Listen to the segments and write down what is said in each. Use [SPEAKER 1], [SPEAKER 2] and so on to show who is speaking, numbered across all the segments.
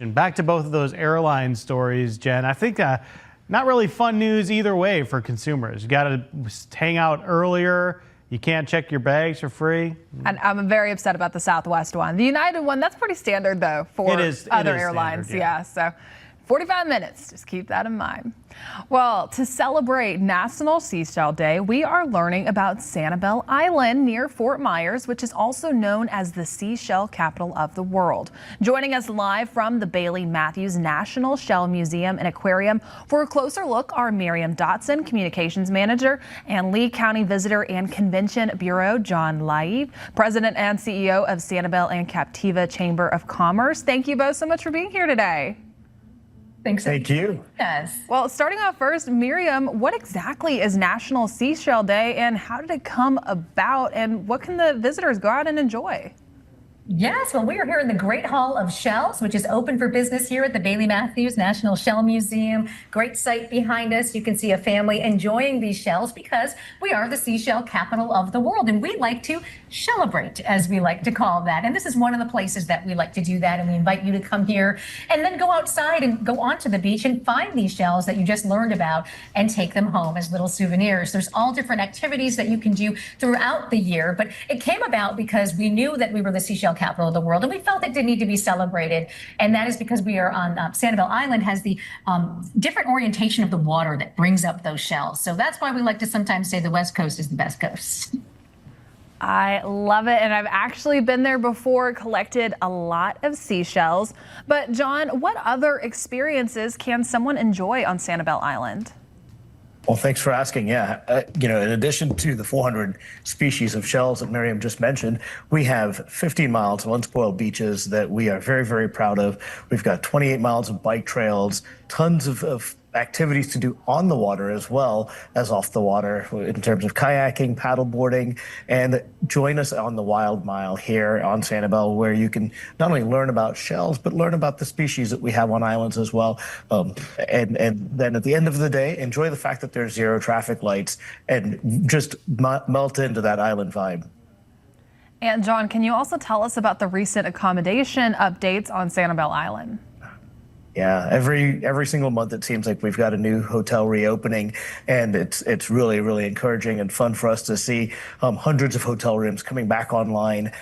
[SPEAKER 1] And back to both of those airline stories, Jen. I think not really fun news either way for consumers. You got to hang out earlier. You can't check your bags for free.
[SPEAKER 2] And I'm very upset about the Southwest one. The United one, that's pretty standard though for other airlines.
[SPEAKER 1] Standard, yeah.
[SPEAKER 2] So 45 minutes, just keep that in mind. Well, to celebrate National Seashell Day, we are learning about Sanibel Island near Fort Myers, which is also known as the seashell capital of the world. Joining us live from the Bailey Matthews National Shell Museum and Aquarium for a closer look are Miriam Dotson, Communications Manager, and Lee County Visitor and Convention Bureau John Laib, President and CEO of Sanibel and Captiva Chamber of Commerce. Thank you both so much for being here today.
[SPEAKER 3] Thanks.
[SPEAKER 4] Thank you.
[SPEAKER 2] Yes. Well, starting off first, Miriam, what exactly is National Seashell Day and how did it come about and what can the visitors go out and enjoy?
[SPEAKER 3] Yes, well, we are here in the Great Hall of Shells, which is open for business here at the Bailey Matthews National Shell Museum. Great sight behind us. You can see a family enjoying these shells because we are the seashell capital of the world, and we like to celebrate, as we like to call that. And this is one of the places that we like to do that, and we invite you to come here and then go outside and go onto the beach and find these shells that you just learned about and take them home as little souvenirs. There's all different activities that you can do throughout the year, but it came about because we knew that we were the seashell capital of the world, and we felt it did need to be celebrated. And that is because we are on Sanibel Island has the different orientation of the water that brings up those shells. So that's why we like to sometimes say the West Coast is the best coast.
[SPEAKER 2] I love it, and I've actually been there before, collected a lot of seashells. But John, what other experiences can someone enjoy on Sanibel Island?
[SPEAKER 4] Well, thanks for asking. Yeah, in addition to the 400 species of shells that Miriam just mentioned, we have 15 miles of unspoiled beaches that we are very, very proud of. We've got 28 miles of bike trails, tons of activities to do on the water as well as off the water in terms of kayaking, paddleboarding, and join us on the Wild Mile here on Sanibel, where you can not only learn about shells, but learn about the species that we have on islands as well. And then at the end of the day, enjoy the fact that there's zero traffic lights and just melt into that island vibe.
[SPEAKER 2] And John, can you also tell us about the recent accommodation updates on Sanibel Island?
[SPEAKER 4] Yeah, every single month it seems like we've got a new hotel reopening, and it's really, really encouraging and fun for us to see hundreds of hotel rooms coming back online.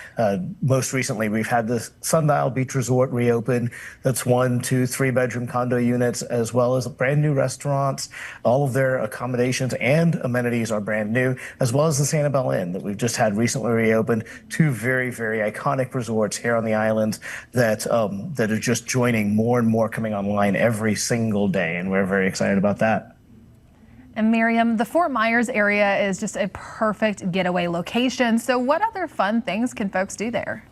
[SPEAKER 4] Most recently, we've had the Sundial Beach Resort reopen. That's 1, 2, 3-bedroom condo units, as well as brand new restaurants. All of their accommodations and amenities are brand new, as well as the Sanibel Inn that we've just had recently reopened. 2 very, very iconic resorts here on the island that are just joining more and more coming online every single day, and we're very excited about that.
[SPEAKER 2] And Miriam, the Fort Myers area is just a perfect getaway location. So what other fun things can folks do there?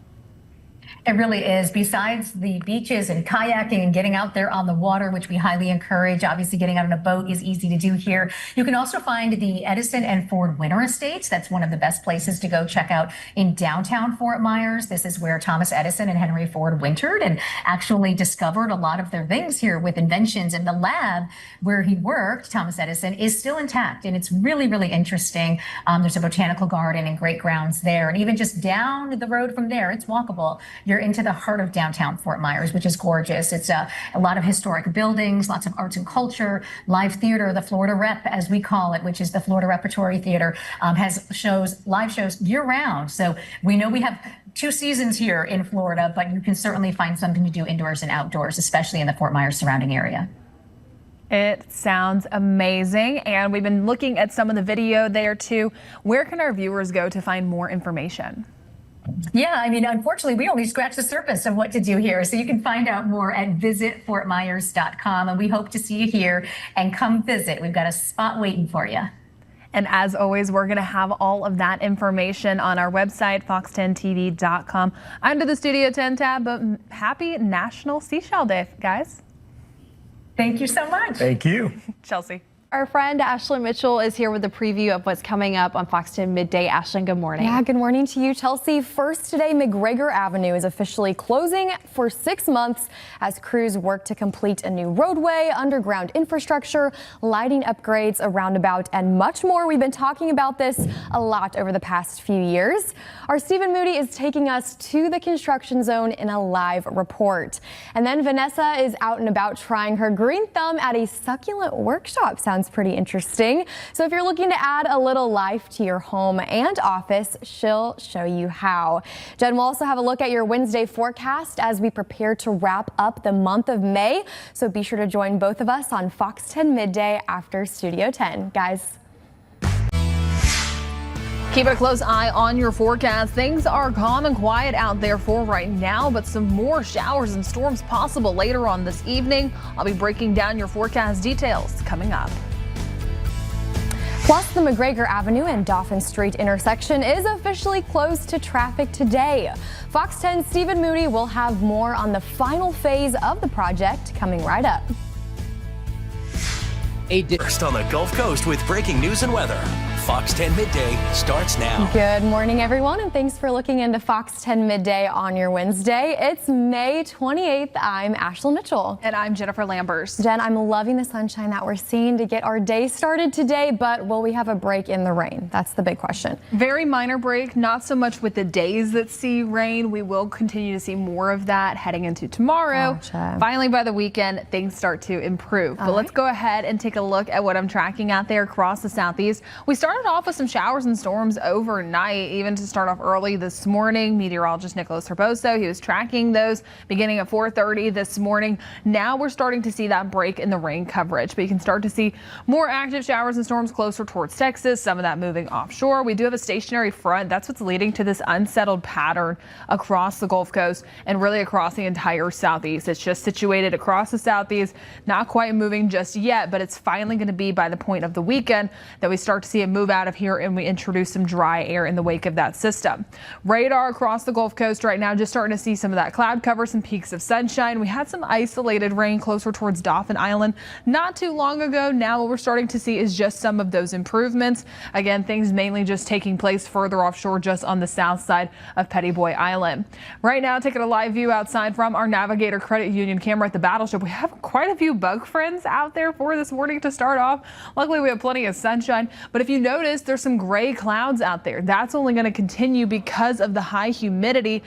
[SPEAKER 3] It really is. Besides the beaches and kayaking and getting out there on the water, which we highly encourage, obviously getting out on a boat is easy to do here. You can also find the Edison and Ford Winter Estates. That's one of the best places to go check out in downtown Fort Myers. This is where Thomas Edison and Henry Ford wintered and actually discovered a lot of their things here with inventions. And the lab where he worked, Thomas Edison, is still intact. And it's really, really interesting. There's a botanical garden and great grounds there. And even just down the road from there, it's walkable. You're into the heart of downtown Fort Myers, which is gorgeous. It's a lot of historic buildings, lots of arts and culture, live theater. The Florida Rep, as we call it, which is the Florida Repertory Theater, has live shows year round. So we know we have 2 seasons here in Florida, but you can certainly find something to do indoors and outdoors, especially in the Fort Myers surrounding area.
[SPEAKER 2] It sounds amazing. And we've been looking at some of the video there too. Where can our viewers go to find more information?
[SPEAKER 3] Yeah, I mean, unfortunately, we only scratched the surface of what to do here. So you can find out more at visitfortmyers.com. And we hope to see you here and come visit. We've got a spot waiting for you.
[SPEAKER 2] And as always, we're going to have all of that information on our website, fox10tv.com. Under the Studio 10 tab, but happy National Seashell Day, guys.
[SPEAKER 3] Thank you so much.
[SPEAKER 4] Thank you.
[SPEAKER 2] Chelsea.
[SPEAKER 5] Our friend Ashlyn Mitchell is here with a preview of what's coming up on Fox 10 Midday. Ashlyn, good morning.
[SPEAKER 6] Yeah, good morning to you, Chelsea. First today, McGregor Avenue is officially closing for 6 months as crews work to complete a new roadway, underground infrastructure, lighting upgrades, a roundabout, and much more. We've been talking about this a lot over the past few years. Our Stephen Moody is taking us to the construction zone in a live report. And then Vanessa is out and about trying her green thumb at a succulent workshop. Sounds pretty interesting. So if you're looking to add a little life to your home and office, she'll show you how. Jen will also have a look at your Wednesday forecast as we prepare to wrap up the month of May. So be sure to join both of us on Fox 10 Midday after Studio 10. Guys.
[SPEAKER 2] Keep a close eye on your forecast. Things are calm and quiet out there for right now, but some more showers and storms possible later on this evening. I'll be breaking down your forecast details coming up.
[SPEAKER 6] Plus, the McGregor Avenue and Dauphin Street intersection is officially closed to traffic today. Fox 10 Stephen Moody will have more on the final phase of the project coming right up.
[SPEAKER 7] First on the Gulf Coast with breaking news and weather. Fox 10 Midday starts now.
[SPEAKER 6] Good morning, everyone, and thanks for looking into Fox 10 Midday on your Wednesday. It's May 28th. I'm Ashlyn Mitchell.
[SPEAKER 2] And I'm Jennifer Lambers.
[SPEAKER 6] Jen, I'm loving the sunshine that we're seeing to get our day started today, but will we have a break in the rain? That's the big question.
[SPEAKER 2] Very minor break, not so much with the days that see rain. We will continue to see more of that heading into tomorrow.
[SPEAKER 6] Gotcha.
[SPEAKER 2] Finally, by the weekend, things start to improve. But let's go ahead and take a look at what I'm tracking out there across the southeast. We started off with some showers and storms overnight, even to start off early this morning. Meteorologist Nicholas Herboso, he was tracking those beginning at 4:30 this morning. Now we're starting to see that break in the rain coverage, but you can start to see more active showers and storms closer towards Texas, some of that moving offshore. We do have a stationary front. That's what's leading to this unsettled pattern across the Gulf Coast and really across the entire southeast. It's just situated across the southeast, not quite moving just yet, but it's finally going to be by the point of the weekend that we start to see it move out of here and we introduce some dry air in the wake of that system. Radar across the Gulf Coast right now, just starting to see some of that cloud cover, some peaks of sunshine. We had some isolated rain closer towards Dauphin Island not too long ago. Now what we're starting to see is just some of those improvements. Again, things mainly just taking place further offshore, just on the south side of Petty Boy Island. Right now, taking a live view outside from our Navigator Credit Union camera at the Battleship. We have quite a few bug friends out there for this morning to start off. Luckily, we have plenty of sunshine, but if you notice, there's some gray clouds out there. That's only going to continue because of the high humidity.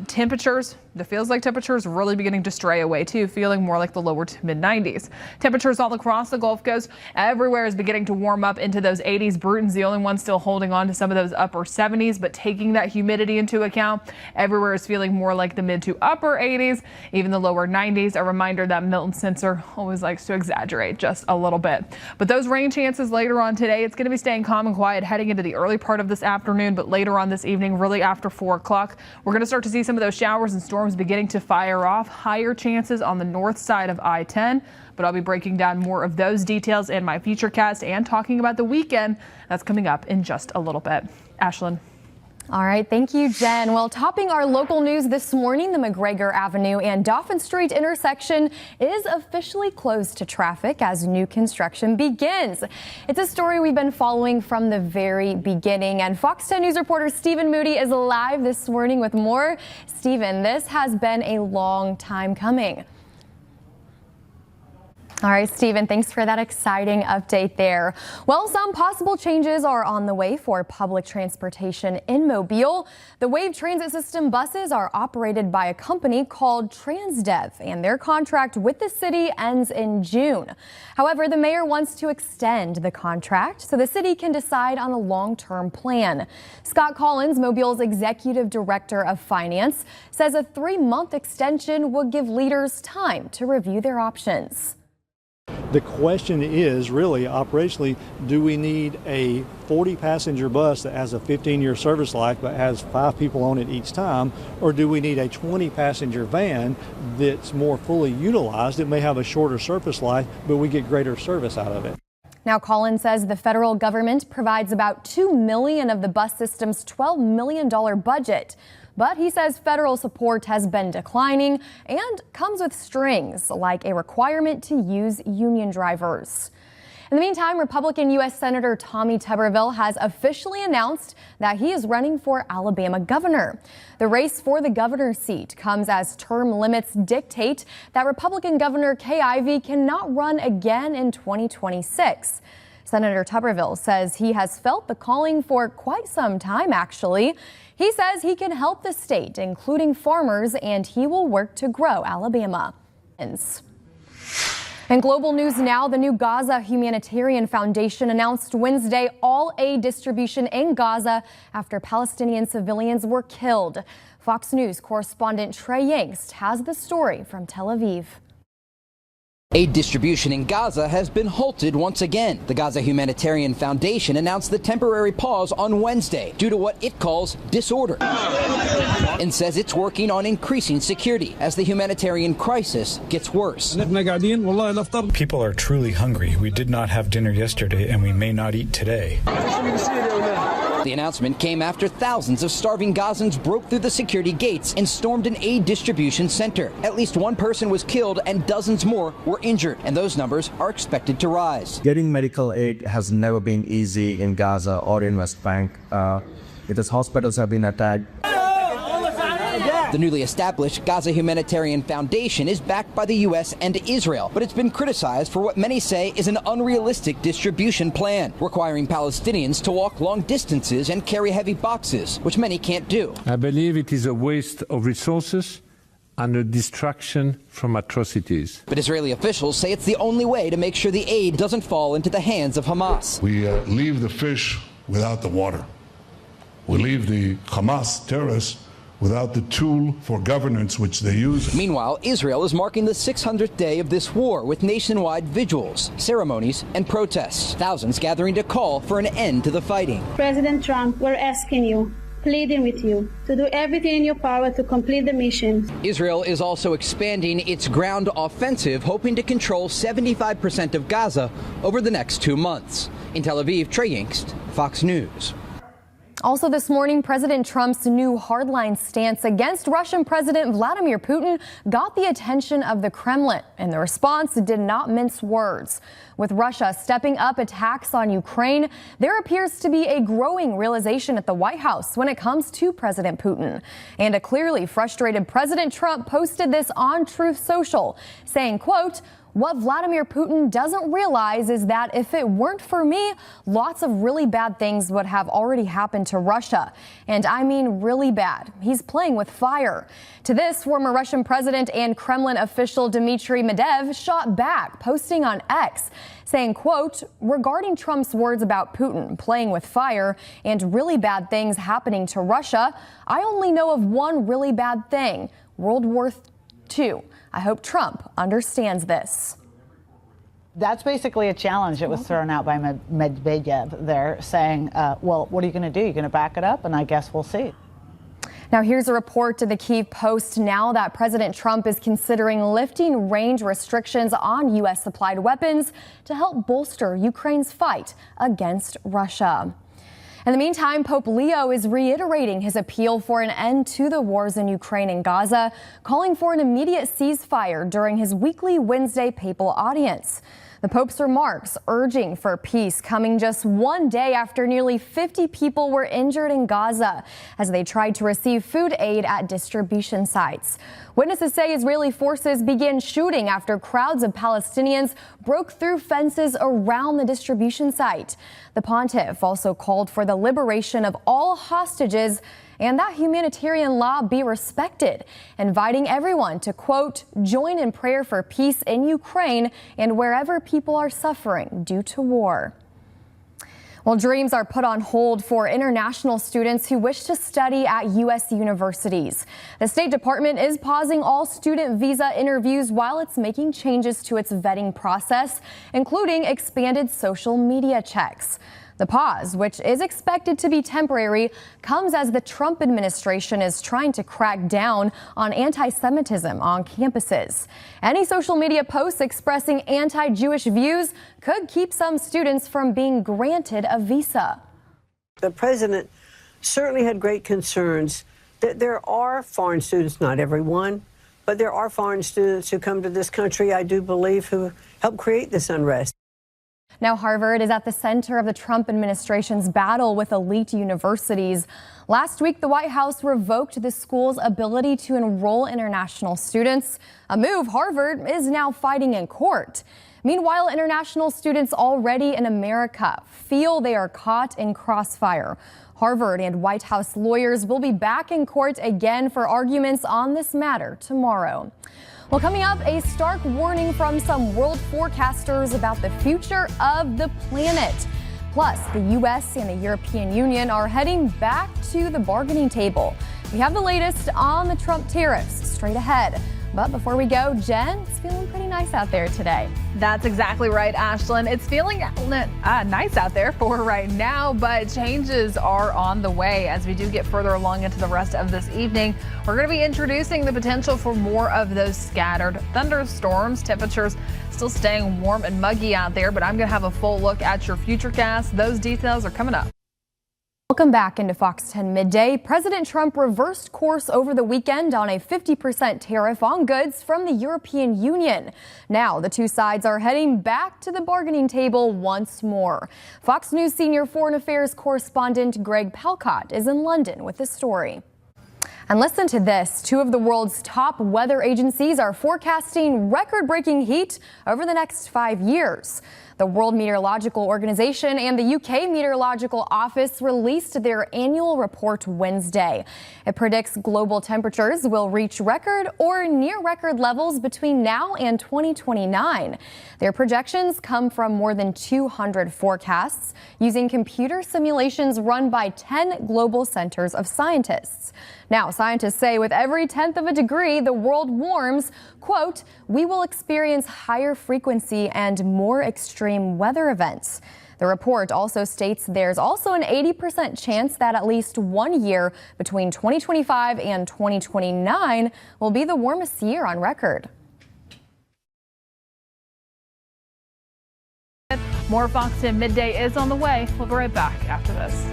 [SPEAKER 2] Temperatures, it feels like temperatures really beginning to stray away too, feeling more like the lower to mid 90s. Temperatures all across the Gulf Coast, everywhere is beginning to warm up into those 80s. Bruton's the only one still holding on to some of those upper 70s, but taking that humidity into account, everywhere is feeling more like the mid to upper 80s, even the lower 90s. A reminder that Milton Sensor always likes to exaggerate just a little bit. But those rain chances later on today, it's going to be staying calm and quiet heading into the early part of this afternoon, but later on this evening, really after 4 o'clock, we're going to start to see some of those showers and storms beginning to fire off. Higher chances on the north side of I-10, but I'll be breaking down more of those details in my Futurecast and talking about the weekend that's coming up in just a little bit. Ashlyn.
[SPEAKER 6] All right, thank you, Jen. Well, topping our local news this morning, the McGregor Avenue and Dauphin Street intersection is officially closed to traffic as new construction begins. It's a story we've been following from the very beginning, and Fox 10 News reporter Stephen Moody is live this morning with more. Stephen, this has been a long time coming. All right, Stephen, thanks for that exciting update there. Well, some possible changes are on the way for public transportation in Mobile. The Wave Transit System buses are operated by a company called Transdev, and their contract with the city ends in June. However, the mayor wants to extend the contract so the city can decide on a long-term plan. Scott Collins, Mobile's executive director of finance, says a 3-month extension would give leaders time to review their options.
[SPEAKER 8] The question is really operationally, do we need a 40-passenger bus that has a 15-year service life but has 5 people on it each time, or do we need a 20-passenger van that's more fully utilized? It may have a shorter service life, but we get greater service out of it.
[SPEAKER 6] Now, Collins says the federal government provides about $2 million of the bus system's $12 million budget. But he says federal support has been declining and comes with strings, like a requirement to use union drivers. In the meantime, Republican U.S. Senator Tommy Tuberville has officially announced that he is running for Alabama governor. The race for the governor's seat comes as term limits dictate that Republican Governor Kay Ivey cannot run again in 2026. Senator Tuberville says he has felt the calling for quite some time, actually. He says he can help the state, including farmers, and he will work to grow Alabama. In global news now, the new Gaza Humanitarian Foundation announced Wednesday all aid distribution in Gaza after Palestinian civilians were killed. Fox News correspondent Trey Yingst has the story from Tel Aviv.
[SPEAKER 9] Aid distribution in Gaza has been halted once again. The Gaza Humanitarian Foundation announced the temporary pause on Wednesday due to what it calls disorder and says it's working on increasing security as the humanitarian crisis gets worse.
[SPEAKER 10] People are truly hungry. We did not have dinner yesterday and we may not eat today.
[SPEAKER 9] The announcement came after thousands of starving Gazans broke through the security gates and stormed an aid distribution center. At least one person was killed and dozens more were injured, and those numbers are expected to rise.
[SPEAKER 11] Getting medical aid has never been easy in Gaza or in West Bank because hospitals have been attacked.
[SPEAKER 9] The newly established Gaza Humanitarian Foundation is backed by the U.S. and Israel, but it's been criticized for what many say is an unrealistic distribution plan, requiring Palestinians to walk long distances and carry heavy boxes, which many can't do.
[SPEAKER 12] I believe it is a waste of resources and a distraction from atrocities.
[SPEAKER 9] But Israeli officials say it's the only way to make sure the aid doesn't fall into the hands of Hamas.
[SPEAKER 13] We leave the fish without the water. We leave the Hamas terrorists without the tool for governance which they use.
[SPEAKER 9] Meanwhile, Israel is marking the 600th day of this war with nationwide vigils, ceremonies, and protests. Thousands gathering to call for an end to the fighting.
[SPEAKER 14] President Trump, we're asking you, pleading with you, to do everything in your power to complete the mission.
[SPEAKER 9] Israel is also expanding its ground offensive, hoping to control 75% of Gaza over the next 2 months. In Tel Aviv, Trey Yingst, Fox News.
[SPEAKER 6] Also this morning, President Trump's new hardline stance against Russian President Vladimir Putin got the attention of the Kremlin, and the response did not mince words. With Russia stepping up attacks on Ukraine, there appears to be a growing realization at the White House when it comes to President Putin. And a clearly frustrated President Trump posted this on Truth Social, saying, quote, "What Vladimir Putin doesn't realize is that if it weren't for me, lots of really bad things would have already happened to Russia. And I mean really bad. He's playing with fire." To this, former Russian president and Kremlin official Dmitry Medvedev shot back, posting on X, saying, quote, "Regarding Trump's words about Putin playing with fire and really bad things happening to Russia, I only know of one really bad thing, World War II. I hope Trump understands this."
[SPEAKER 15] That's basically a challenge that was thrown out by Medvedev there, saying, well, what are you going to do? You're going to back it up? And I guess we'll see.
[SPEAKER 6] Now, here's a report to the Kyiv Post now that President Trump is considering lifting range restrictions on U.S. supplied weapons to help bolster Ukraine's fight against Russia. In the meantime, Pope Leo is reiterating his appeal for an end to the wars in Ukraine and Gaza, calling for an immediate ceasefire during his weekly Wednesday papal audience. The Pope's remarks urging for peace coming just one day after nearly 50 people were injured in Gaza as they tried to receive food aid at distribution sites. Witnesses say Israeli forces began shooting after crowds of Palestinians broke through fences around the distribution site. The pontiff also called for the liberation of all hostages and that humanitarian law be respected, inviting everyone to, quote, "join in prayer for peace in Ukraine and wherever people are suffering due to war." Well, dreams are put on hold for international students who wish to study at U.S. universities. The State Department is pausing all student visa interviews while it's making changes to its vetting process, including expanded social media checks. The pause, which is expected to be temporary, comes as the Trump administration is trying to crack down on anti-Semitism on campuses. Any social media posts expressing anti-Jewish views could keep some students from being granted a visa.
[SPEAKER 16] The president certainly had great concerns that there are foreign students, not everyone, but there are foreign students who come to this country, I do believe, who helped create this unrest.
[SPEAKER 6] Now, Harvard is at the center of the Trump administration's battle with elite universities. Last week, the White House revoked the school's ability to enroll international students, a move Harvard is now fighting in court. Meanwhile, international students already in America feel they are caught in crossfire. Harvard and White House lawyers will be back in court again for arguments on this matter tomorrow. Well, coming up, a stark warning from some world forecasters about the future of the planet. Plus, the U.S. and the European Union are heading back to the bargaining table. We have the latest on the Trump tariffs straight ahead. But before we go, Jen, it's feeling pretty nice out there today.
[SPEAKER 2] That's exactly right, Ashlyn. It's feeling nice out there for right now, but changes are on the way as we do get further along into the rest of this evening. We're going to be introducing the potential for more of those scattered thunderstorms. Temperatures still staying warm and muggy out there, but I'm going to have a full look at your futurecast. Those details are coming up.
[SPEAKER 6] Welcome back into Fox 10 Midday. President Trump reversed course over the weekend on a 50% tariff on goods from the European Union. Now the two sides are heading back to the bargaining table once more. Fox News senior foreign affairs correspondent Greg Palcott is in London with the story. And listen to this. Two of the world's top weather agencies are forecasting record-breaking heat over the next 5 years. The World Meteorological Organization and the UK Meteorological Office released their annual report Wednesday. It predicts global temperatures will reach record or near record levels between now and 2029. Their projections come from more than 200 forecasts using computer simulations run by 10 global centers of scientists. Now, scientists say with every 1/10 of a degree the world warms, quote, we will experience higher frequency and more extreme weather events. The report also states there's also an 80% chance that at least 1 year between 2025 and 2029 will be the warmest year on record.
[SPEAKER 2] More Fox 10 Midday is on the way. We'll be right back after this.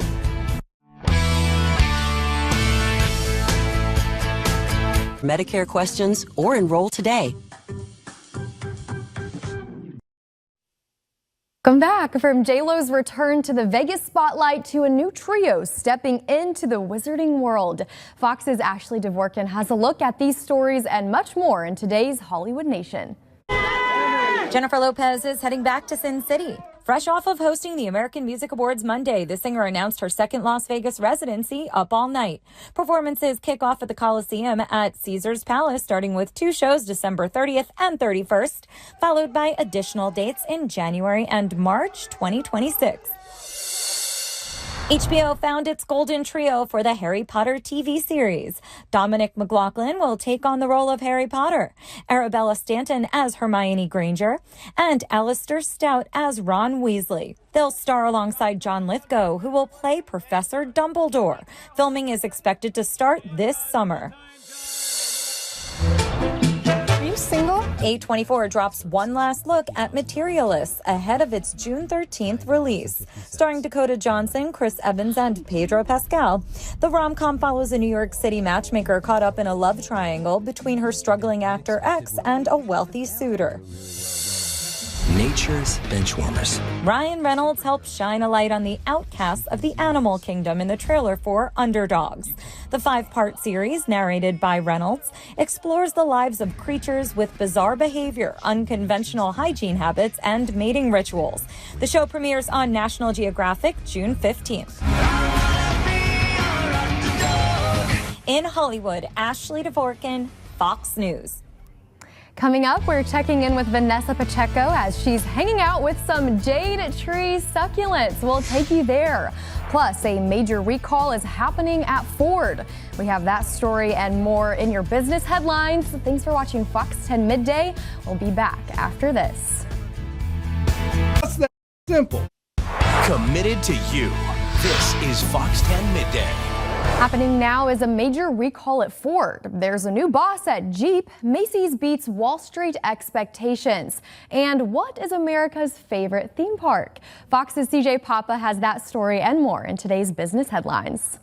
[SPEAKER 17] Medicare questions or enroll today.
[SPEAKER 6] Come back from J-Lo's return to the Vegas spotlight to a new trio stepping into the wizarding world. Fox's Ashley Dvorkin has a look at these stories and much more in today's Hollywood Nation.
[SPEAKER 18] Jennifer Lopez is heading back to Sin City. Fresh off of hosting the American Music Awards Monday, the singer announced her second Las Vegas residency up all night. Performances kick off at the Coliseum at Caesars Palace, starting with 2 shows December 30th and 31st, followed by additional dates in January and March 2026. HBO found its golden trio for the Harry Potter TV series. Dominic McLaughlin will take on the role of Harry Potter, Arabella Stanton as Hermione Granger, and Alistair Stout as Ron Weasley. They'll star alongside John Lithgow, who will play Professor Dumbledore. Filming is expected to start this summer. Single? A24 drops one last look at Materialists ahead of its June 13th release. Starring Dakota Johnson, Chris Evans, and Pedro Pascal, the rom-com follows a New York City matchmaker caught up in a love triangle between her struggling actor ex and a wealthy suitor.
[SPEAKER 7] Nature's Benchwarmers.
[SPEAKER 18] Ryan Reynolds helps shine a light on the outcasts of the animal kingdom in the trailer for Underdogs. The 5-part series, narrated by Reynolds, explores the lives of creatures with bizarre behavior, unconventional hygiene habits, and mating rituals. The show premieres on National Geographic June 15th. In Hollywood, Ashley Dvorkin, Fox News.
[SPEAKER 6] Coming up, we're checking in with Vanessa Pacheco as she's hanging out with some jade tree succulents. We'll take you there. Plus, a major recall is happening at Ford. We have that story and more in your business headlines. Thanks for watching Fox 10 Midday. We'll be back after this.
[SPEAKER 19] That's that simple.
[SPEAKER 7] Committed to you. This is Fox 10 Midday.
[SPEAKER 6] Happening now is a major recall at Ford. There's a new boss at Jeep. Macy's beats Wall Street expectations. And what is America's favorite theme park? Fox's CJ Papa has that story and more in today's business headlines.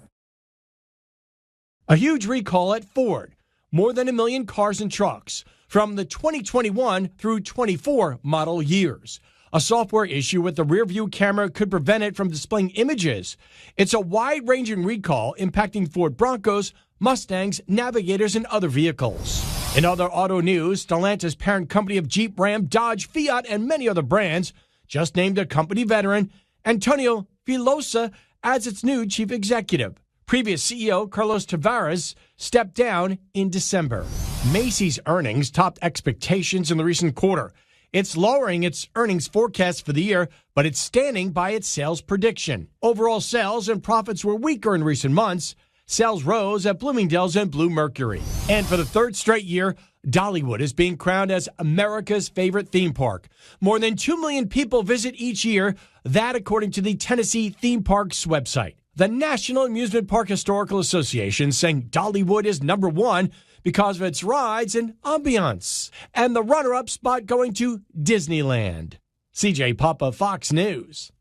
[SPEAKER 19] A huge recall at Ford. More than 1 million cars and trucks from the 2021 through 24 model years. A software issue with the rearview camera could prevent it from displaying images. It's a wide-ranging recall impacting Ford Broncos, Mustangs, Navigators, and other vehicles. In other auto news, Stellantis, parent company of Jeep, Ram, Dodge, Fiat, and many other brands, just named a company veteran, Antonio Filosa, as its new chief executive. Previous CEO Carlos Tavares stepped down in December. Macy's earnings topped expectations in the recent quarter. It's lowering its earnings forecast for the year, but it's standing by its sales prediction. Overall sales and profits were weaker in recent months. Sales rose at Bloomingdale's and Bluemercury. And for the third straight year, Dollywood is being crowned as America's favorite theme park. More than 2 million people visit each year, that according to the Tennessee Theme Parks website. The National Amusement Park Historical Association saying Dollywood is number one because of its rides and ambiance. And the runner-up spot going to Disneyland. CJ Papa, Fox News.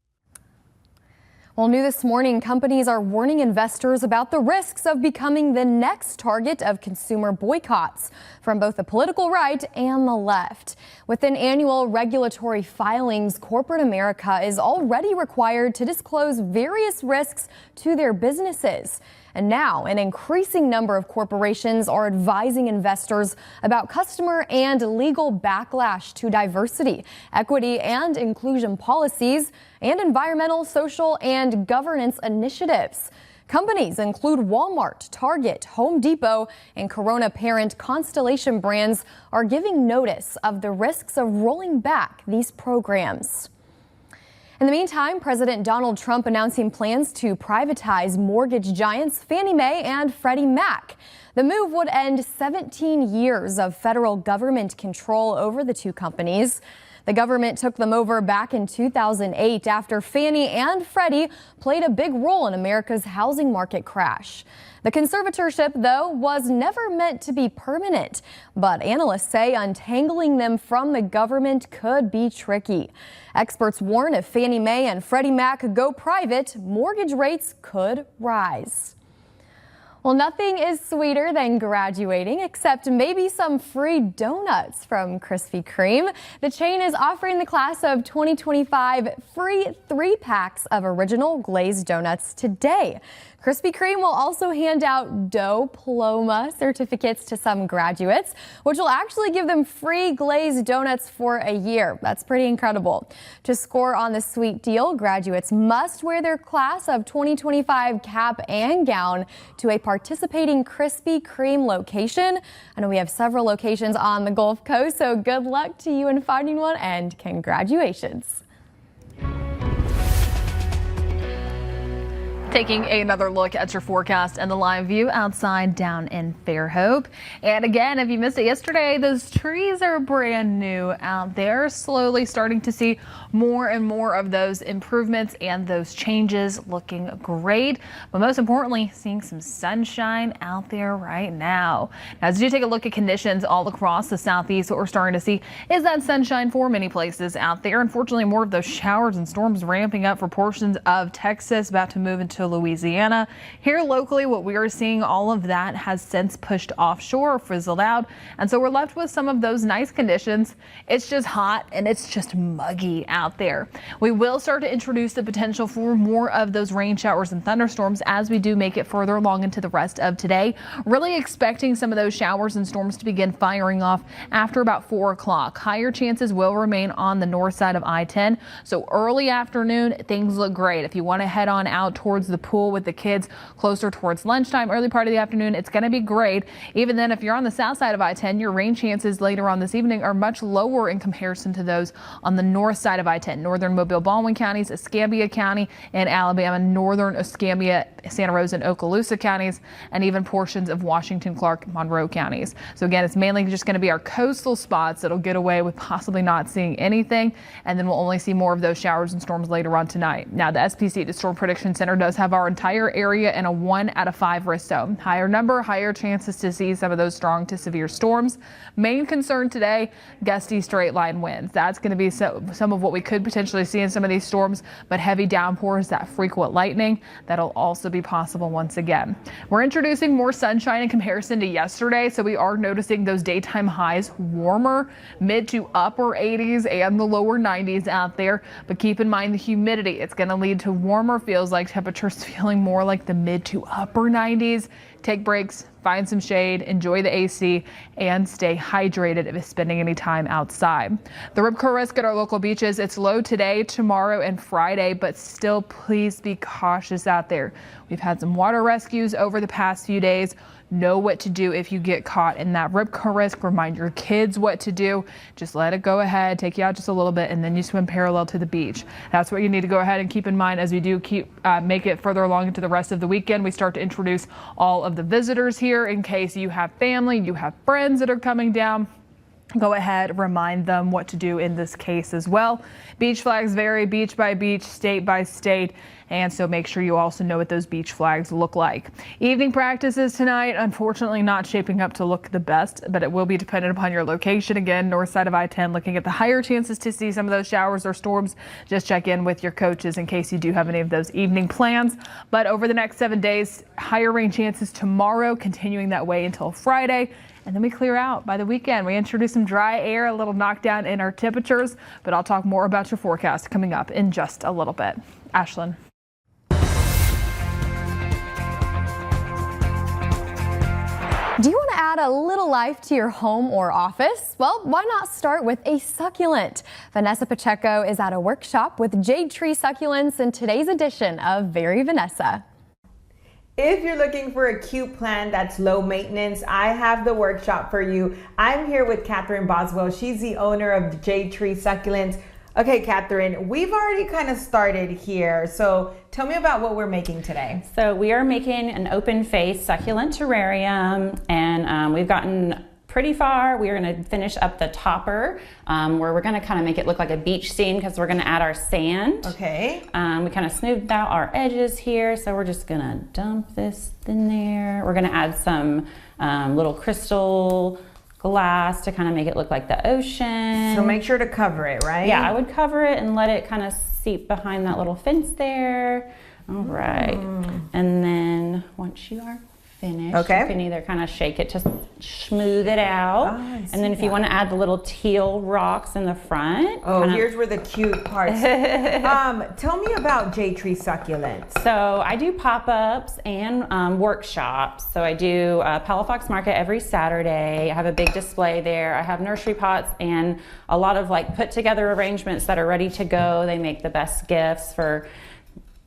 [SPEAKER 6] Well, new this morning, companies are warning investors about the risks of becoming the next target of consumer boycotts from both the political right and the left. Within annual regulatory filings, corporate America is already required to disclose various risks to their businesses. And now an increasing number of corporations are advising investors about customer and legal backlash to diversity, equity, and inclusion policies and environmental, social, and governance initiatives. Companies include Walmart, Target, Home Depot, and Corona parent Constellation Brands are giving notice of the risks of rolling back these programs. In the meantime, President Donald Trump announcing plans to privatize mortgage giants Fannie Mae and Freddie Mac. The move would end 17 years of federal government control over the two companies. The government took them over back in 2008 after Fannie and Freddie played a big role in America's housing market crash. The conservatorship, though, was never meant to be permanent, but analysts say untangling them from the government could be tricky. Experts warn if Fannie Mae and Freddie Mac go private, mortgage rates could rise. Well, nothing is sweeter than graduating, except maybe some free donuts from Krispy Kreme. The chain is offering the class of 2025 free 3-packs of original glazed donuts today. Krispy Kreme will also hand out Dough-Ploma certificates to some graduates, which will actually give them free glazed donuts for a year. That's pretty incredible. To score on the sweet deal, graduates must wear their class of 2025 cap and gown to a participating Krispy Kreme location. I know we have several locations on the Gulf Coast, so good luck to you in finding one and congratulations.
[SPEAKER 2] Taking another look at your forecast and the live view outside down in Fairhope. And again, if you missed it yesterday, those trees are brand new out there. Slowly starting to see more and more of those improvements and those changes looking great. But most importantly, seeing some sunshine out there right now. Now, as you take a look at conditions all across the southeast, what we're starting to see is that sunshine for many places out there. Unfortunately, more of those showers and storms ramping up for portions of Texas, about to move into Louisiana. Here locally, what we are seeing, all of that has since pushed offshore, frizzled out, and so we're left with some of those nice conditions. It's just hot and it's just muggy out there. We will start to introduce the potential for more of those rain showers and thunderstorms as we do make it further along into the rest of today. Really expecting some of those showers and storms to begin firing off after about 4 o'clock. Higher chances will remain on the north side of I-10, so early afternoon things look great. If you want to head on out towards the pool with the kids closer towards lunchtime, early part of the afternoon, it's going to be great. Even then, if you're on the south side of I-10, your rain chances later on this evening are much lower in comparison to those on the north side of I-10. Northern Mobile, Baldwin counties, Escambia County in Alabama, northern Escambia, Santa Rosa, and Okaloosa counties, and even portions of Washington, Clark, Monroe counties. So again, it's mainly just going to be our coastal spots that'll get away with possibly not seeing anything, and then we'll only see more of those showers and storms later on tonight. Now, the SPC, the Storm Prediction Center, does have our entire area in a 1 out of 5 risk zone. Higher number, higher chances to see some of those strong to severe storms. Main concern today, gusty straight line winds. That's going to be some of what we could potentially see in some of these storms, but heavy downpours, that frequent lightning, that'll also be possible once again. We're introducing more sunshine in comparison to yesterday, so we are noticing those daytime highs warmer, mid to upper 80s and the lower 90s out there. But keep in mind the humidity. It's going to lead to warmer, feels like temperatures feeling more like the mid to upper 90s. Take breaks, find some shade, enjoy the AC, and stay hydrated if you're spending any time outside. The rip curl risk at our local beaches, it's low today, tomorrow, and Friday, but still please be cautious out there. We've had some water rescues over the past few days. Know what to do if you get caught in that rip curl risk. Remind your kids what to do. Just let it go ahead, take you out just a little bit, and then you swim parallel to the beach. That's what you need to go ahead and keep in mind as we do make it further along into the rest of the weekend. We start to introduce all of the visitors here in case you have family, you have friends that are coming down. Go ahead, remind them what to do in this case as well. Beach flags vary beach by beach, state by state, and so make sure you also know what those beach flags look like. Evening practices tonight, unfortunately not shaping up to look the best, but it will be dependent upon your location. Again, north side of I-10, looking at the higher chances to see some of those showers or storms. Just check in with your coaches in case you do have any of those evening plans. But over the next 7 days, higher rain chances tomorrow, continuing that way until Friday. And then we clear out by the weekend. We introduce some dry air, a little knockdown in our temperatures, but I'll talk more about your forecast coming up in just a little bit. Ashlyn.
[SPEAKER 6] Do you want to add a little life to your home or office? Well, why not start with a succulent? Vanessa Pacheco is at a workshop with Jade Tree Succulents in today's edition of Very Vanessa.
[SPEAKER 20] If you're looking for a cute plant that's low maintenance, I have the workshop for you. I'm here with Catherine Boswell. She's the owner of Jade Tree Succulents. Okay, Catherine, we've already kind of started here. So tell me about what we're making today.
[SPEAKER 21] So we are making an open face succulent terrarium, and we've gotten pretty far. We are going to finish up the topper where we're going to kind of make it look like a beach scene because we're going to add our sand.
[SPEAKER 20] Okay.
[SPEAKER 21] We kind of smoothed out our edges here, so we're just going to dump this in there. We're going to add some little crystal glass to kind of make it look like the ocean.
[SPEAKER 20] So make sure to cover it, right?
[SPEAKER 21] Yeah, I would cover it and let it kind of seep behind that little fence there. All right. And then once you are finished, you can either kind of shake it to smooth it out. And then if you want to add the little teal rocks in the front.
[SPEAKER 20] Oh, here's where the cute parts. Tell me about Jade Tree Succulents.
[SPEAKER 21] So I do pop-ups and workshops. So I do Palafox Market every Saturday. I have a big display there. I have nursery pots and a lot of like put together arrangements that are ready to go. They make the best gifts for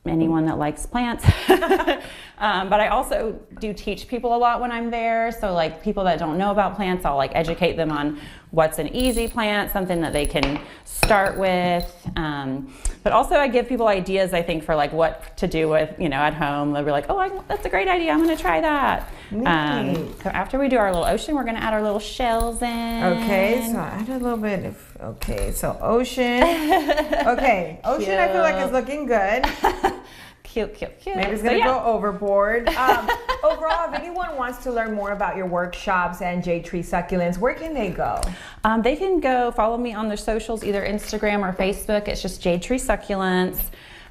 [SPEAKER 21] anyone that likes plants. But I also do teach people a lot when I'm there. So like people that don't know about plants, I'll like educate them on what's an easy plant, something that they can start with. But also I give people ideas, I think, for like what to do with, at home. They'll be like, oh, that's a great idea. I'm going to try that. So after we do our little ocean, we're going to add our little shells in.
[SPEAKER 20] Okay, so add a little bit of, so ocean. Okay, ocean cute. I feel like is looking good.
[SPEAKER 21] Cute.
[SPEAKER 20] Maybe it's going to go overboard. Overall, if anyone wants to learn more about your workshops and Jade Tree Succulents, where can they go?
[SPEAKER 21] They can go follow me on their socials, either Instagram or Facebook. It's just Jade Tree Succulents.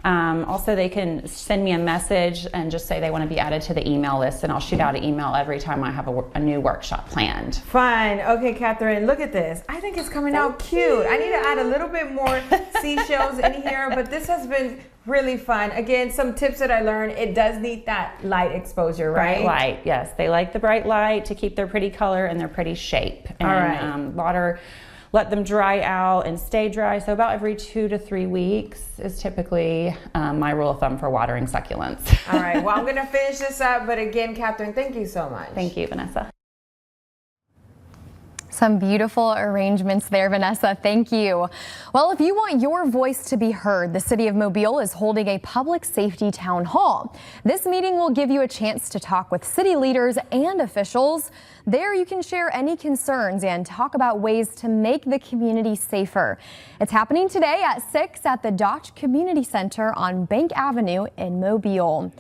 [SPEAKER 21] Also, they can send me a message and just say they want to be added to the email list, and I'll shoot out an email every time I have a new workshop planned.
[SPEAKER 20] Fun. Okay, Catherine, look at this. I think it's coming out cute. I need to add a little bit more seashells in here, but this has been really fun. Again, some tips that I learned, it does need that light exposure, right?
[SPEAKER 21] Bright light, yes. They like the bright light to keep their pretty color and their pretty shape. And,
[SPEAKER 20] all right.
[SPEAKER 21] Water, let them dry out and stay dry. So about every 2 to 3 weeks is typically my rule of thumb for watering succulents.
[SPEAKER 20] All right, well, I'm gonna finish this up, but again, Catherine, thank you so much.
[SPEAKER 21] Thank you, Vanessa.
[SPEAKER 6] Some beautiful arrangements there, Vanessa. Thank you. Well, if you want your voice to be heard, the City of Mobile is holding a public safety town hall. This meeting will give you a chance to talk with city leaders and officials. There you can share any concerns and talk about ways to make the community safer. It's happening today at 6 at the Dodge Community Center on Bank Avenue in Mobile.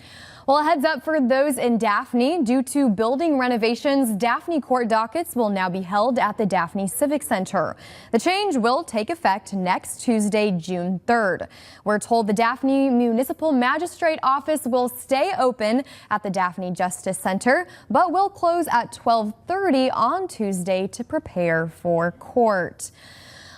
[SPEAKER 6] Well, a heads up for those in Daphne. Due to building renovations, Daphne court dockets will now be held at the Daphne Civic Center. The change will take effect next Tuesday, June 3rd. We're told the Daphne Municipal Magistrate Office will stay open at the Daphne Justice Center, but will close at 12:30 on Tuesday to prepare for court.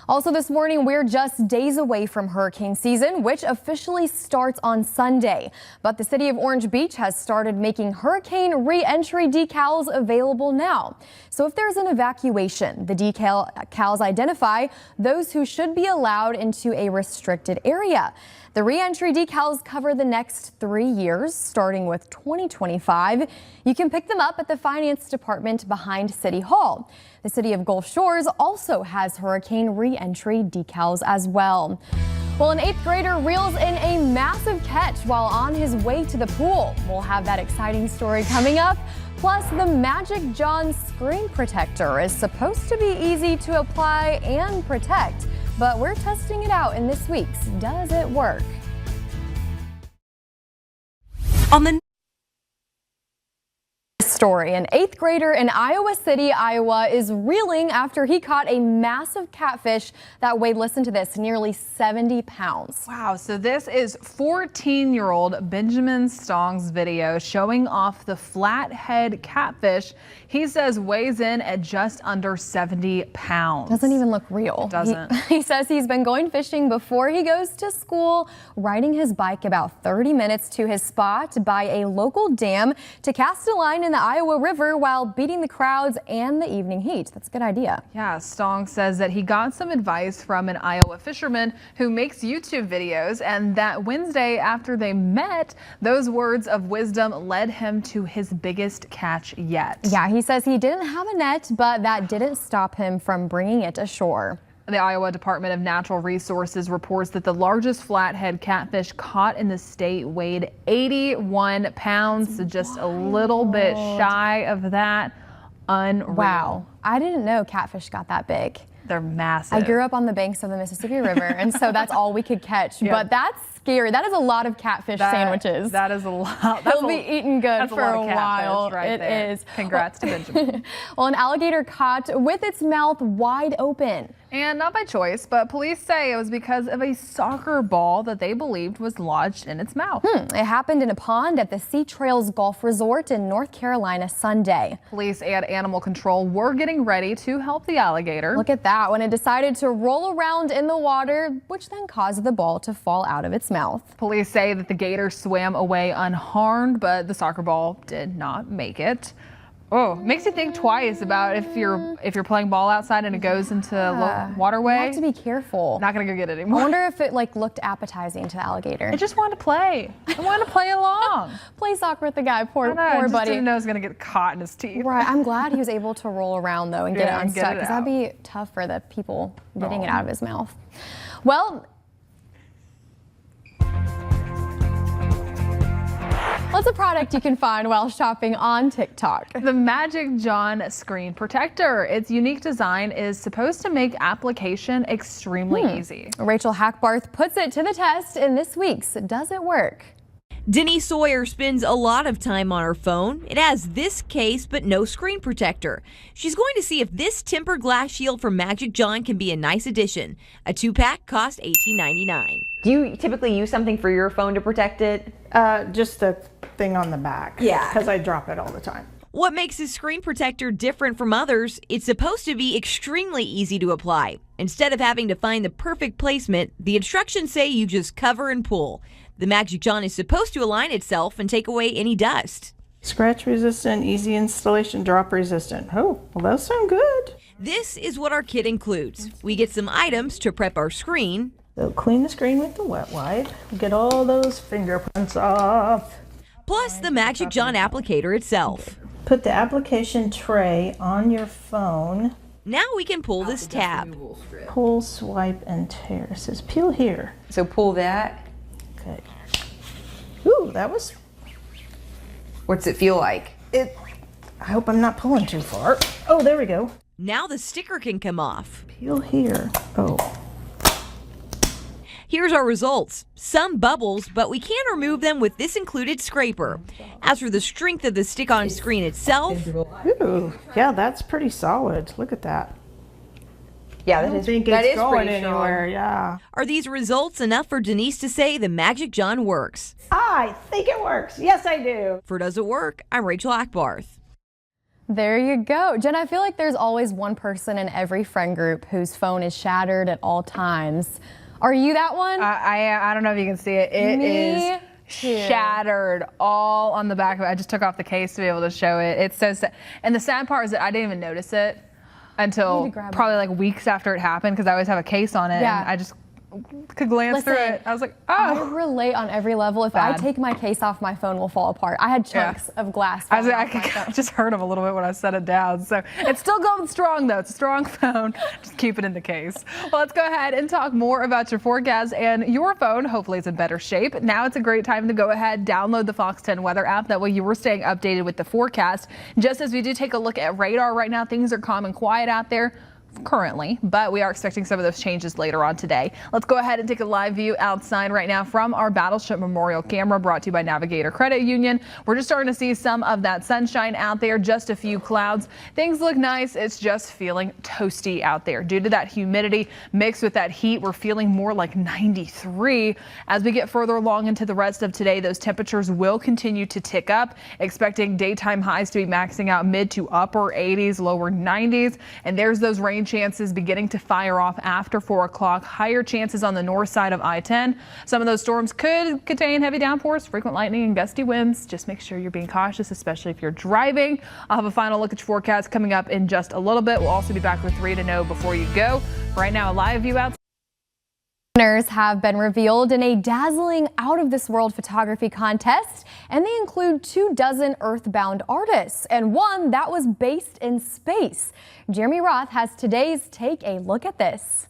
[SPEAKER 6] Also this morning, we're just days away from hurricane season, which officially starts on Sunday. But the city of Orange Beach has started making hurricane re-entry decals available now. So if there's an evacuation, the decals identify those who should be allowed into a restricted area. The re-entry decals cover the next 3 years, starting with 2025. You can pick them up at the Finance Department behind City Hall. The city of Gulf Shores also has hurricane re-entry decals as well. Well, an 8th grader reels in a massive catch while on his way to the pool. We'll have that exciting story coming up. Plus, the Magic John screen protector is supposed to be easy to apply and protect, but we're testing it out in this week's Does It Work?
[SPEAKER 1] On the
[SPEAKER 6] story, an 8th grader in Iowa City, Iowa is reeling after he caught a massive catfish that weighed, listen to this, nearly 70 pounds.
[SPEAKER 2] Wow, so this is 14-year-old Benjamin Stong's video showing off the flathead catfish he says weighs in at just under 70 pounds.
[SPEAKER 6] Doesn't even look real.
[SPEAKER 2] Doesn't.
[SPEAKER 6] He says he's been going fishing before he goes to school, riding his bike about 30 minutes to his spot by a local dam to cast a line in the Iowa River while beating the crowds and the evening heat. That's a good idea.
[SPEAKER 2] Yeah, Stong says that he got some advice from an Iowa fisherman who makes YouTube videos, and that Wednesday after they met, those words of wisdom led him to his biggest catch yet.
[SPEAKER 6] Yeah, he says he didn't have a net, but that didn't stop him from bringing it ashore.
[SPEAKER 2] The Iowa Department of Natural Resources reports that the largest flathead catfish caught in the state weighed 81 pounds, so just a little bit shy of that. Unreal.
[SPEAKER 6] Wow, I didn't know catfish got that big.
[SPEAKER 2] They're massive.
[SPEAKER 6] I grew up on the banks of the Mississippi River, and so that's all we could catch. Yep. But that's scary. That is a lot of catfish sandwiches.
[SPEAKER 2] That is a lot.
[SPEAKER 6] He'll be eating good for a while.
[SPEAKER 2] Right there.
[SPEAKER 6] Is.
[SPEAKER 2] Congrats to Benjamin.
[SPEAKER 6] Well, an alligator caught with its mouth wide open.
[SPEAKER 2] And not by choice, but police say it was because of a soccer ball that they believed was lodged in its mouth.
[SPEAKER 6] It happened in a pond at the Sea Trails Golf Resort in North Carolina Sunday.
[SPEAKER 2] Police and animal control were getting ready to help the alligator.
[SPEAKER 6] Look at that, when it decided to roll around in the water, which then caused the ball to fall out of its mouth.
[SPEAKER 2] Police say that the gator swam away unharmed, but the soccer ball did not make it. Oh, makes you think twice about if you're playing ball outside and it goes into a waterway.
[SPEAKER 6] You have to be careful.
[SPEAKER 2] Not gonna go get it anymore.
[SPEAKER 6] I wonder if it looked appetizing to the alligator.
[SPEAKER 2] It just wanted to play. It wanted to play along.
[SPEAKER 6] Play soccer with the guy. Poor
[SPEAKER 2] buddy.
[SPEAKER 6] Didn't
[SPEAKER 2] know it was gonna get caught in his teeth.
[SPEAKER 6] Right. I'm glad he was able to roll around though and get it unstuck, because that'd be tough for the people getting it out of his mouth. Well. What's a product you can find while shopping on TikTok?
[SPEAKER 2] The Magic John screen protector. Its unique design is supposed to make application extremely easy.
[SPEAKER 6] Rachel Hackbarth puts it to the test in this week's Does It Work?
[SPEAKER 1] Denise Sawyer spends a lot of time on her phone. It has this case, but no screen protector. She's going to see if this tempered glass shield from Magic John can be a nice addition. A 2-pack costs $18.99.
[SPEAKER 20] Do you typically use something for your phone to protect it?
[SPEAKER 22] Just the thing on the back.
[SPEAKER 20] Yeah.
[SPEAKER 22] Because I drop it all the time.
[SPEAKER 1] What makes this screen protector different from others? It's supposed to be extremely easy to apply. Instead of having to find the perfect placement, the instructions say you just cover and pull. The Magic John is supposed to align itself and take away any dust.
[SPEAKER 22] Scratch resistant, easy installation, drop resistant. Oh, well, those sound good.
[SPEAKER 1] This is what our kit includes. We get some items to prep our screen.
[SPEAKER 22] So clean the screen with the wet wipe. Get all those fingerprints off.
[SPEAKER 1] Plus the Magic John applicator itself.
[SPEAKER 22] Put the application tray on your phone
[SPEAKER 1] Now we can pull this tab.
[SPEAKER 22] Pull, swipe, and tear. It says peel here.
[SPEAKER 3] So pull that.
[SPEAKER 22] Okay. Ooh, that was...
[SPEAKER 3] What's it feel like?
[SPEAKER 22] I hope I'm not pulling too far. Oh, there we go.
[SPEAKER 1] Now the sticker can come off.
[SPEAKER 22] Peel here. Oh.
[SPEAKER 1] Here's our results. Some bubbles, but we can remove them with this included scraper. As for the strength of the stick-on screen itself...
[SPEAKER 22] Ooh, yeah, that's pretty solid. Look at that.
[SPEAKER 3] Yeah,
[SPEAKER 22] that is going anywhere. Yeah.
[SPEAKER 1] Are these results enough for Denise to say the Magic John works?
[SPEAKER 22] I think it works. Yes, I do.
[SPEAKER 1] For Does It Work, I'm Rachel Ackbarth.
[SPEAKER 6] There you go. Jen, I feel like there's always one person in every friend group whose phone is shattered at all times. Are you that one?
[SPEAKER 2] I don't know if you can see it. It is shattered all on the back of it. I just took off the case to be able to show it. It's so sad. And the sad part is that I didn't even notice it until probably like weeks after it happened, because I always have a case on it.
[SPEAKER 6] Yeah.
[SPEAKER 2] And I just could glance through it. I was like, oh.
[SPEAKER 6] I relate on every level. If I take my case off, my phone will fall apart. I had chunks of glass.
[SPEAKER 2] I just heard them a little bit when I set it down. So it's still going strong, though. It's a strong phone. Just keep it in the case. Well, let's go ahead and talk more about your forecast. And your phone, hopefully, is in better shape. Now it's a great time to go ahead, download the Fox 10 weather app. That way you were staying updated with the forecast. Just as we do take a look at radar right now, things are calm and quiet out there currently, but we are expecting some of those changes later on today. Let's go ahead and take a live view outside right now from our Battleship Memorial camera, brought to you by Navigator Credit Union. We're just starting to see some of that sunshine out there, just a few clouds. Things look nice. It's just feeling toasty out there due to that humidity mixed with that heat. We're feeling more like 93. As we get further along into the rest of today, those temperatures will continue to tick up, expecting daytime highs to be maxing out mid to upper 80s, lower 90s, and there's those rain chances beginning to fire off after 4 o'clock. Higher chances on the north side of I-10. Some of those storms could contain heavy downpours, frequent lightning, and gusty winds. Just make sure you're being cautious, especially if you're driving. I'll have a final look at your forecast coming up in just a little bit. We'll also be back with 3 to know before you go. Right now, a live view outside.
[SPEAKER 6] Winners have been revealed in a dazzling out-of-this-world photography contest, and they include 24 earthbound artists and one that was based in space. Jeremy Roth has today's Take a Look at This.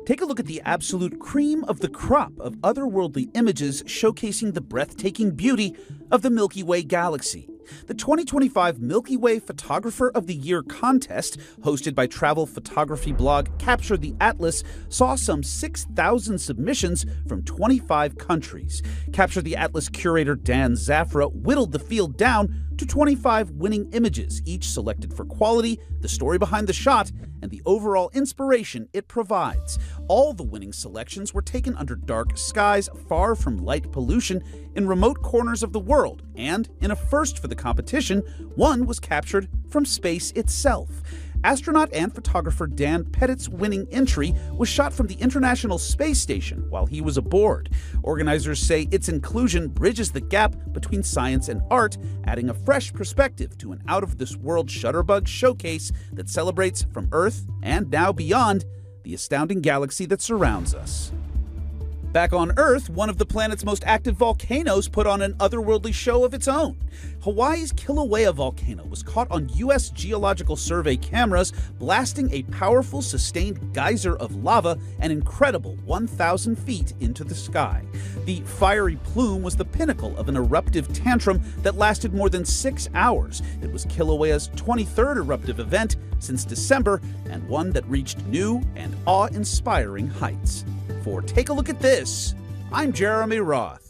[SPEAKER 4] Take a look at the absolute cream of the crop of otherworldly images showcasing the breathtaking beauty of the Milky Way galaxy. The 2025 Milky Way Photographer of the Year contest, hosted by travel photography blog Capture the Atlas, saw some 6,000 submissions from 25 countries. Capture the Atlas curator Dan Zafra whittled the field down to 25 winning images, each selected for quality, the story behind the shot, and the overall inspiration it provides. All the winning selections were taken under dark skies, far from light pollution, in remote corners of the world, and in a first for the competition, one was captured from space itself. Astronaut and photographer Dan Pettit's winning entry was shot from the International Space Station while he was aboard. Organizers say its inclusion bridges the gap between science and art, adding a fresh perspective to an out-of-this-world Shutterbug showcase that celebrates from Earth and now beyond the astounding galaxy that surrounds us. Back on Earth, one of the planet's most active volcanoes put on an otherworldly show of its own. Hawaii's Kilauea volcano was caught on U.S. Geological Survey cameras blasting a powerful, sustained geyser of lava an incredible 1,000 feet into the sky. The fiery plume was the pinnacle of an eruptive tantrum that lasted more than 6 hours. It was Kilauea's 23rd eruptive event since December, and one that reached new and awe-inspiring heights. For Take a Look at This, I'm Jeremy Roth.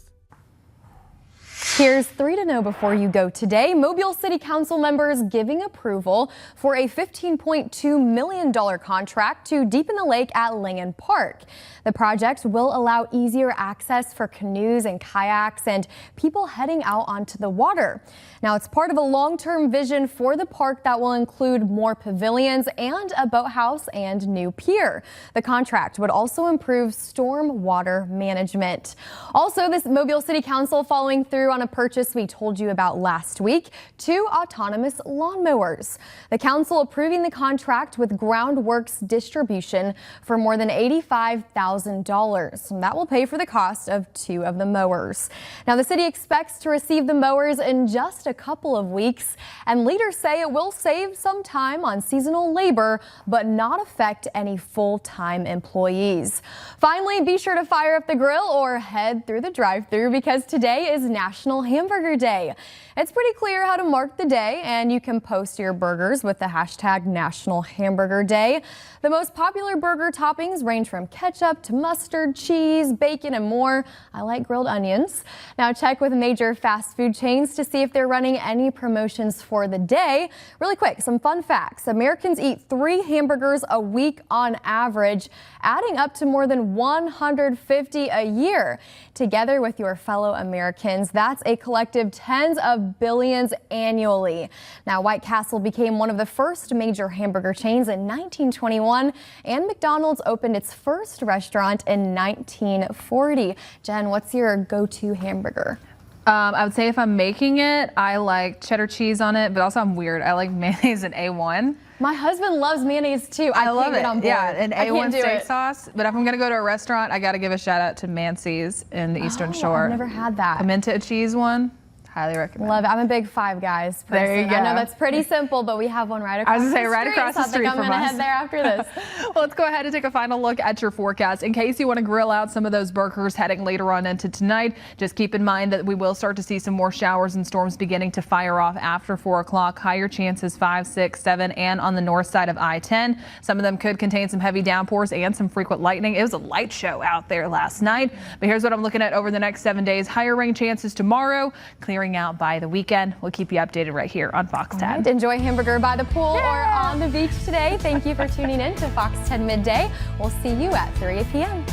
[SPEAKER 6] Here's 3 to know before you go today. Mobile City Council members giving approval for a $15.2 million contract to deepen the lake at Langen Park. The project will allow easier access for canoes and kayaks and people heading out onto the water. Now, it's part of a long-term vision for the park that will include more pavilions and a boathouse and new pier. The contract would also improve storm water management. Also, this Mobile City Council following through on a a purchase we told you about last week, 2 autonomous lawnmowers. The council approving the contract with Groundworks Distribution for more than $85,000. That will pay for the cost of 2 of the mowers. Now, the city expects to receive the mowers in just a couple of weeks, and leaders say it will save some time on seasonal labor, but not affect any full-time employees. Finally, be sure to fire up the grill or head through the drive-thru because today is National Hamburger Day. It's pretty clear how to mark the day, and you can post your burgers with the hashtag National Hamburger Day. The most popular burger toppings range from ketchup to mustard, cheese, bacon, and more. I like grilled onions. Now check with major fast food chains to see if they're running any promotions for the day. Really quick, some fun facts. Americans eat 3 hamburgers a week on average, adding up to more than 150 a year. Together with your fellow Americans, that's a collective tens of billions annually. Now, White Castle became one of the first major hamburger chains in 1921, and McDonald's opened its first restaurant in 1940. Jen, what's your go-to hamburger?
[SPEAKER 2] I would say if I'm making it, I like cheddar cheese on it, but also I'm weird. I like mayonnaise and A1.
[SPEAKER 6] My husband loves mayonnaise too. I
[SPEAKER 2] love it.
[SPEAKER 6] On board.
[SPEAKER 2] Yeah, and A1 steak sauce. But if I'm gonna go to a restaurant, I gotta give a shout out to Mancy's in the Eastern Shore.
[SPEAKER 6] I've never had that.
[SPEAKER 2] Pimento cheese one. Highly recommend.
[SPEAKER 6] Love it. I'm a big Five Guys person.
[SPEAKER 2] There you go.
[SPEAKER 6] I know that's pretty simple, but we have one right across the street.
[SPEAKER 2] I was gonna say right across the street
[SPEAKER 6] from us. I'm gonna head there after this.
[SPEAKER 2] Well, let's go ahead and take a final look at your forecast. In case you want to grill out some of those burgers heading later on into tonight, just keep in mind that we will start to see some more showers and storms beginning to fire off after 4 o'clock. Higher chances 5, 6, 7, and on the north side of I-10. Some of them could contain some heavy downpours and some frequent lightning. It was a light show out there last night. But here's what I'm looking at over the next 7 days. Higher rain chances tomorrow, clearing out by the weekend. We'll keep you updated right here on Fox 10.
[SPEAKER 6] Right, enjoy hamburger by the pool or on the beach today. Thank you for tuning in to Fox 10 Midday. We'll see you at 3 p.m.